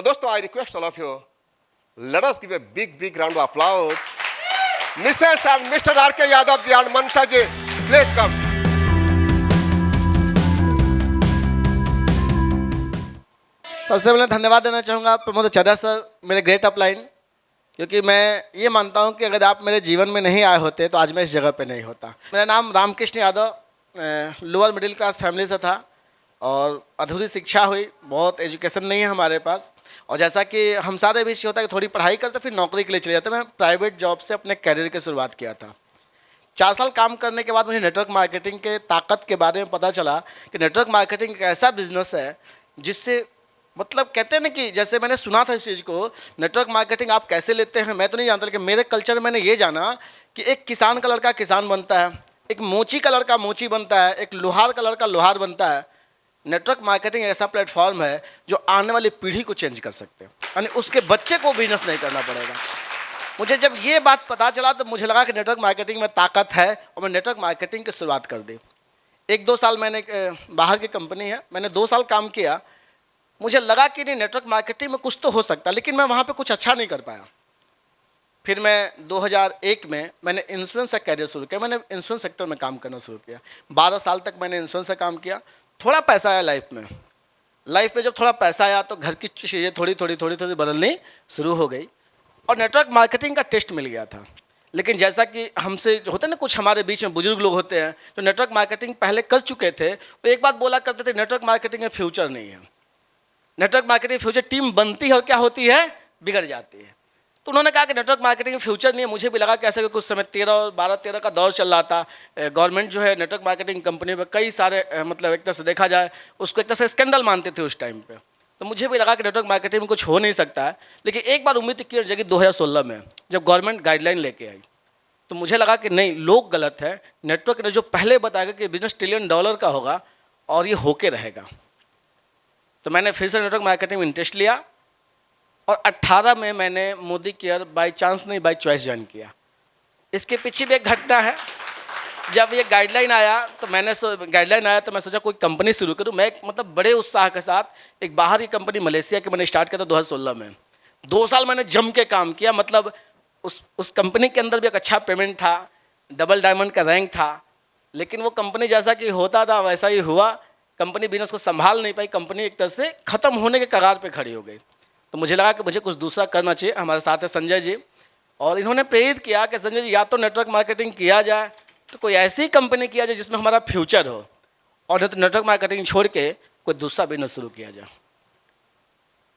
दोस्तों, I request all of you, let us give a big round of applause. Mrs. and Mr. R.K. Yadav ji and Mansa ji, please come. सबसे पहले धन्यवाद देना चाहूँगा प्रमोद आचार्य sir, मेरे great upline, क्योंकि मैं ये मानता हूँ कि अगर आप मेरे जीवन में नहीं आए होते तो आज मैं इस जगह पे नहीं होता। मेरा नाम Ramkrishna Yadav, lower middle class family से था और अधूरी शिक्षा हुई, बहुत एजुकेशन नहीं है हमारे पास। और जैसा कि हम सारे बीच होता है कि थोड़ी पढ़ाई करते फिर नौकरी के लिए चले जाते, मैं प्राइवेट जॉब से अपने कैरियर की शुरुआत किया था। 4 साल काम करने के बाद मुझे नेटवर्क मार्केटिंग के ताकत के बारे में पता चला कि नेटवर्क मार्केटिंग एक ऐसा बिजनेस है जिससे मतलब कहते हैं ना कि जैसे मैंने सुना था इस चीज़ को, नेटवर्क मार्केटिंग आप कैसे लेते हैं मैं तो नहीं जानता, लेकिन मेरे कल्चर में मैंने ये जाना कि एक किसान का लड़का किसान बनता है, एक मोची का लड़का मोची बनता है, एक लोहार का लड़का लोहार बनता है। नेटवर्क मार्केटिंग ऐसा प्लेटफॉर्म है जो आने वाली पीढ़ी को चेंज कर सकते हैं, यानी उसके बच्चे को बिजनेस नहीं करना पड़ेगा। मुझे जब ये बात पता चला तो मुझे लगा कि नेटवर्क मार्केटिंग में ताकत है और मैं नेटवर्क मार्केटिंग की शुरुआत कर दी। 1-2 साल मैंने बाहर की कंपनी है, मैंने 2 साल काम किया। मुझे लगा कि नहीं, नेटवर्क मार्केटिंग में कुछ तो हो सकता है, लेकिन मैं वहाँ पे कुछ अच्छा नहीं कर पाया। फिर मैं 2001 में मैंने इंश्योरेंस का कैरियर शुरू किया, मैंने इंश्योरेंस सेक्टर में काम करना शुरू किया। 12 साल तक मैंने इंश्योरेंस से काम किया। थोड़ा पैसा आया लाइफ में जब थोड़ा पैसा आया तो घर की चीज़ें थोड़ी बदलनी शुरू हो गई और नेटवर्क मार्केटिंग का टेस्ट मिल गया था। लेकिन जैसा कि हमसे होते ना कुछ हमारे बीच में बुजुर्ग लोग होते हैं जो नेटवर्क मार्केटिंग पहले कर चुके थे, वो एक बात बोला करते थे, नेटवर्क मार्केटिंग में फ्यूचर नहीं है। नेटवर्क मार्केटिंग फ्यूचर टीम बनती है और क्या होती है, बिगड़ जाती है। तो उन्होंने कहा कि नेटवर्क मार्केटिंग फ्यूचर नहीं है। मुझे भी लगा कि ऐसे कि कुछ समय 12-13 का दौर चल रहा था। गवर्नमेंट जो है नेटवर्क मार्केटिंग कंपनी में कई सारे मतलब एक तरह से देखा जाए उसको एक तरह से स्कैंडल मानते थे उस टाइम पे। तो मुझे भी लगा कि नेटवर्क मार्केटिंग में कुछ हो नहीं सकता है। लेकिन एक बार उम्मीद की जगह 2016 में जब गवर्नमेंट गाइडलाइन लेके आई तो मुझे लगा कि नहीं, लोग गलत है। नेटवर्क ने जो पहले बताया कि बिजनेस $1 ट्रिलियन का होगा और ये होके रहेगा। तो मैंने फिर से नेटवर्क मार्केटिंग में इंटरेस्ट लिया और 18 में मैंने मोदी केयर बाय चांस नहीं बाय चॉइस ज्वाइन किया। इसके पीछे भी एक घटना है। जब ये गाइडलाइन आया तो मैं सोचा कोई कंपनी शुरू करूं। मैं मतलब बड़े उत्साह के साथ एक बाहर की कंपनी मलेशिया की मैंने स्टार्ट किया था 2016 में। 2 साल मैंने जम के काम किया। मतलब उस कंपनी के अंदर भी एक अच्छा पेमेंट था, डबल डायमंड का रैंक था, लेकिन वो कंपनी जैसा कि होता था वैसा ही हुआ। कंपनी बिजनेस को संभाल नहीं पाई, कंपनी एक तरह से ख़त्म होने के कगार पे खड़ी हो गई। तो मुझे लगा कि मुझे कुछ दूसरा करना चाहिए। हमारे साथ है संजय जी और इन्होंने प्रेरित किया कि संजय जी या तो नेटवर्क मार्केटिंग किया जाए तो कोई ऐसी कंपनी किया जाए जिसमें हमारा फ्यूचर हो, और नहीं तो नेटवर्क मार्केटिंग छोड़ के कोई दूसरा बिजनेस शुरू किया जाए।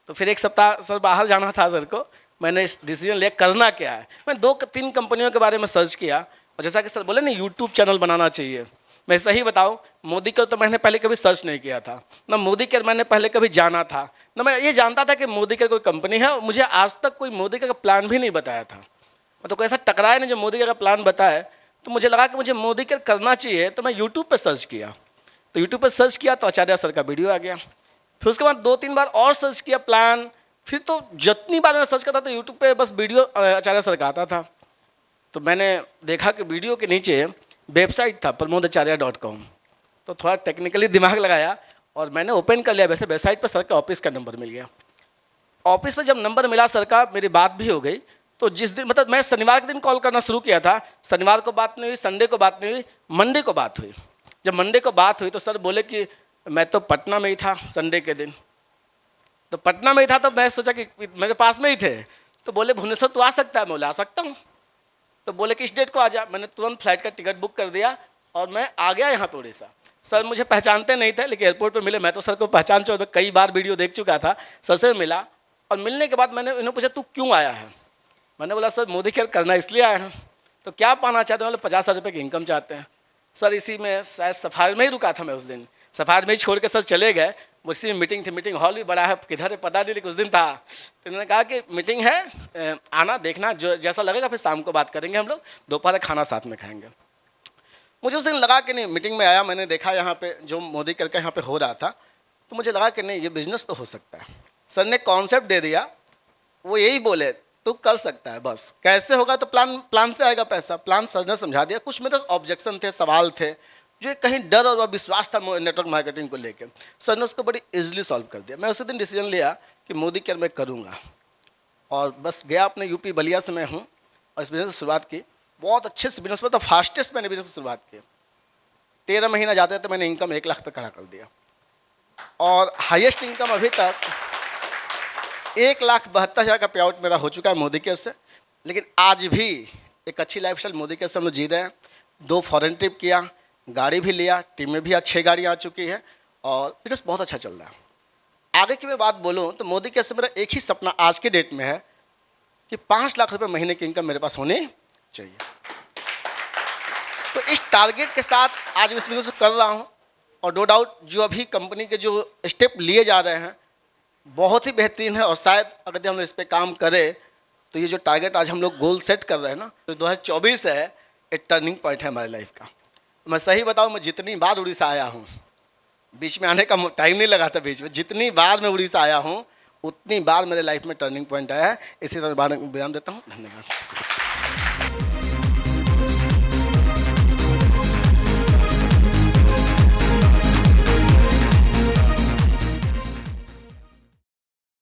तो फिर 1 सप्ताह सर बाहर जाना था सर को, मैंने इस डिसीजन लिया करना क्या है। मैं 2-3 कंपनियों के बारे में सर्च किया और जैसा कि सर बोले ना यूट्यूब चैनल बनाना चाहिए, मैं सही बताऊं मोदी केयर तो मैंने पहले कभी सर्च नहीं किया था, ना मोदी केयर मैंने पहले कभी जाना था, ना मैं ये जानता था कि मोदी केयर कोई कंपनी है। मुझे आज तक कोई मोदी केयर का प्लान भी नहीं बताया था। मतलब कोई ऐसा टकराया नहीं जो मोदी केयर का प्लान बताए। तो मुझे लगा कि मुझे मोदी केयर करना चाहिए, तो मैं यूट्यूब पर सर्च किया। तो यूट्यूब पर सर्च किया तो आचार्य सर का वीडियो आ गया। फिर उसके बाद 2-3 बार और सर्च किया प्लान। फिर तो जितनी बार मैं सर्च करता था यूट्यूब पे बस वीडियो आचार्य सर का आता था। तो मैंने देखा कि वीडियो के नीचे वेबसाइट था pramodacharya.com। तो थोड़ा टेक्निकली दिमाग लगाया और मैंने ओपन कर लिया। वैसे वेबसाइट पर सर के ऑफिस का नंबर मिल गया। ऑफिस पर जब नंबर मिला सर का, मेरी बात भी हो गई। तो जिस दिन मतलब मैं शनिवार के दिन कॉल करना शुरू किया था, शनिवार को बात नहीं हुई, संडे को बात नहीं हुई, मंडे को बात हुई। जब मंडे को बात हुई तो सर बोले कि मैं तो पटना में ही था संडे के दिन। तो पटना में ही था तो मैं सोचा कि मेरे पास में ही थे। तो बोले भुवनेश्वर तू आ सकता है? मैं बोले आ सकता हूँ। तो बोले किस डेट को आ जा। मैंने तुरंत फ्लाइट का टिकट बुक कर दिया और मैं आ गया यहाँ पे उड़ीसा। सर मुझे पहचानते नहीं थे लेकिन एयरपोर्ट पे मिले। मैं तो सर को पहचान चुका था, कई बार वीडियो देख चुका था। सर से मिला और मिलने के बाद मैंने इन्होंने पूछा तू क्यों आया है? मैंने बोला सर मोदी केयर करना इसलिए आया हैं। तो क्या पाना चाहते हैं? बोले 50,000 रुपये की इनकम चाहते हैं। सर इसी में शायद सफारी में ही रुका था मैं उस दिन। सफारी में ही छोड़ के सर चले गए। उसी में मीटिंग थी, मीटिंग हॉल भी बड़ा है, किधर है पता नहीं, लेकिन उस दिन था। तो उन्होंने कहा कि मीटिंग है, आना देखना, जो जैसा लगेगा फिर शाम को बात करेंगे, हम लोग दोपहर खाना साथ में खाएंगे। मुझे उस दिन लगा कि नहीं, मीटिंग में आया, मैंने देखा यहाँ पे जो मोदी केयर का यहाँ पे हो रहा था, तो मुझे लगा कि नहीं ये बिजनेस तो हो सकता है। सर ने कॉन्सेप्ट दे दिया, वो यही बोले तू कर सकता है, बस कैसे होगा तो प्लान से आएगा पैसा। प्लान सर ने समझा दिया। कुछ मेरे ऑब्जेक्शन थे, सवाल थे, जो कहीं डर और विश्वास था नेटवर्क मार्केटिंग को लेकर, सर ने उसको बड़ी इजीली सॉल्व कर दिया। मैं उसी दिन डिसीजन लिया कि मोदी केयर मैं करूँगा, और बस गया अपने यूपी बलिया से मैं हूँ और इस बिज़नेस की शुरुआत की। बहुत अच्छे से बिजनेस में, तो फास्टेस्ट मैंने बिजनेस की शुरुआत की। 13 महीना जाते तो मैंने इनकम 1 लाख पे खड़ा कर दिया, और हाईएस्ट इनकम अभी तक 1,72,000 का पे आउट मेरा हो चुका है मोदी केयर से। लेकिन आज भी एक अच्छी लाइफस्टाइल मोदी केयर से हम लोग जी रहे हैं। 2 फॉरेन ट्रिप किया, गाड़ी भी लिया, टीम में भी 6 गाड़ियाँ आ चुकी है और बिजनेस बहुत अच्छा चल रहा है। आगे की मैं बात बोलूँ तो मोदी केयर से मेरा एक ही सपना आज के डेट में है कि 5 लाख रुपए महीने की इनकम मेरे पास होनी चाहिए। तो इस टारगेट के साथ आज इस बिजनेस को कर रहा हूँ, और नो डाउट जो अभी कंपनी के जो स्टेप लिए जा रहे हैं बहुत ही बेहतरीन है, और शायद अगर हम लोग इस पर काम करें तो ये जो टारगेट आज हम लोग गोल सेट कर रहे हैं ना, तो 2024 है, एक टर्निंग पॉइंट है हमारी लाइफ का। मैं सही बताऊँ, मैं जितनी बार उड़ीसा आया हूँ, बीच में आने का टाइम नहीं लगा था, बीच में जितनी बार मैं उड़ीसा आया हूँ उतनी बार मेरे लाइफ में टर्निंग पॉइंट आया है। इसी तरह विराम देता हूँ। धन्यवाद।